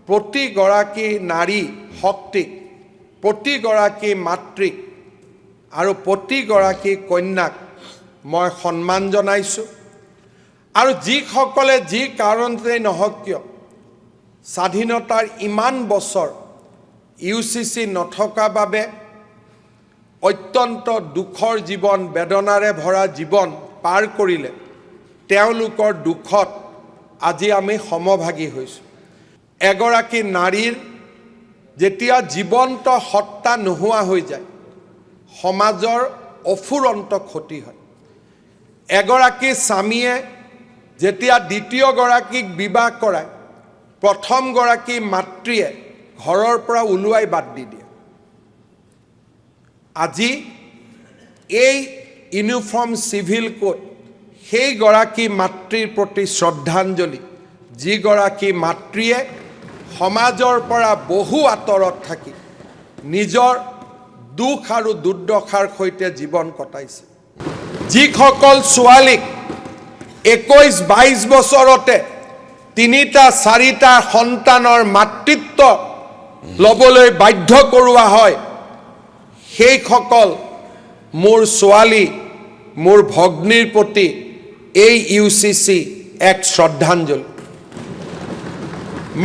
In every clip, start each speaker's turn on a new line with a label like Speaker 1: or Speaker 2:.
Speaker 1: প্ৰতিগৰাকী নাৰী শক্তিক, প্ৰতিগৰাকী মাতৃক আৰু প্ৰতিগৰাকী কন্যাক মই সন্মান জনাইছোঁ। আৰু যিসকলে যি কাৰণতেই নহওক কিয় স্বাধীনতাৰ ইমান বছৰ UCC নথকা বাবে অত্যন্ত দুখৰ জীৱন, বেদনাৰে ভৰা জীৱন পাৰ কৰিলে, তেওঁলোকৰ দুখত আজি আমি সমভাগী হৈছোঁ। এগৰাকী নাৰীৰ যেতিয়া জীৱন্ত সত্তা নোহোৱা হৈ যায়, সমাজৰ অফুৰন্ত ক্ষতি হয়। এগৰাকী স্বামীয়ে যেতিয়া দ্বিতীয়গৰাকীক বিবাহ কৰায়, প্ৰথমগৰাকী মাতৃয়ে ঘৰৰ পৰা ওলোৱাই বাদ দি দিয়ে। আজি এই ইউনিফৰ্ম চিভিল কোড সেইগৰাকী মাতৃৰ প্ৰতি শ্ৰদ্ধাঞ্জলি, যিগৰাকী মাতৃয়ে সমাজৰ পৰা বহু আঁতৰত থাকি নিজৰ দুখ আৰু দুৰ্দশাৰ সৈতে জীৱন কটাইছে। যিসকল ছোৱালীক 21-22 বছৰতে 3-4টা সন্তানৰ মাতৃত্ব ল'বলৈ বাধ্য কৰোৱা হয়, সেইসকল মোৰ ছোৱালী, মোৰ ভগ্নীৰ প্ৰতি এই UCC এক শ্ৰদ্ধাঞ্জলি।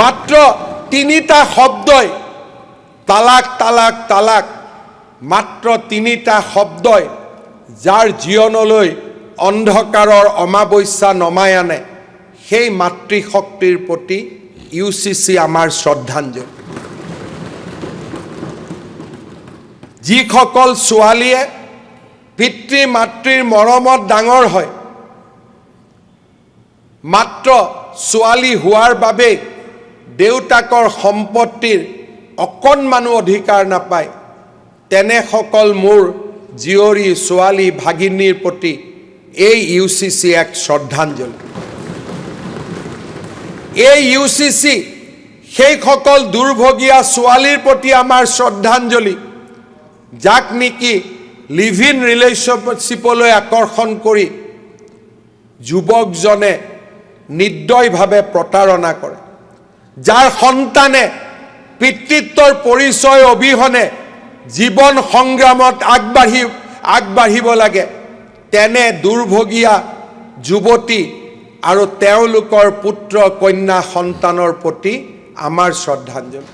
Speaker 1: মাত্ৰ 3টা শব্দই তালাক তালাক তালাক, মাত্ৰ 3টা শব্দই যাৰ জীৱনলৈ অন্ধকাৰৰ অমাৱস্যা নমাই আনে, সেই মাতৃশক্তিৰ প্ৰতি UCC আমাৰ শ্ৰদ্ধাঞ্জলি। যিসকল ছোৱালীয়ে পিতৃ মাতৃৰ মৰমত ডাঙৰ হয়, মাত্ৰ ছোৱালী হোৱাৰ বাবে দেউতাকৰ সম্পত্তিৰ অকণমানো অধিকাৰ নাপায়, তেনেসকল মোৰ জীয়ৰী, ছোৱালী, ভাগিনীৰ প্ৰতি এই UCC এক শ্ৰদ্ধাঞ্জলি। এই UCC সেইসকল দুৰ্ভগীয়া ছোৱালীৰ প্ৰতি আমাৰ শ্ৰদ্ধাঞ্জলি, যাক নেকি লিভ ইন ৰিলেশ্যনশ্বিপলৈ আকৰ্ষণ কৰি যুৱকজনে নিৰ্দয়ভাৱে প্ৰতাৰণা কৰে, যাৰ সন্তানে পিতৃত্বৰ পৰিচয় অবিহনে জীৱন সংগ্ৰামত আগবাঢ়িব লাগে, তেনে দুৰ্ভগীয়া যুৱতী আৰু তেওঁলোকৰ পুত্ৰ কন্যা সন্তানৰ প্ৰতি আমাৰ শ্ৰদ্ধাঞ্জলি।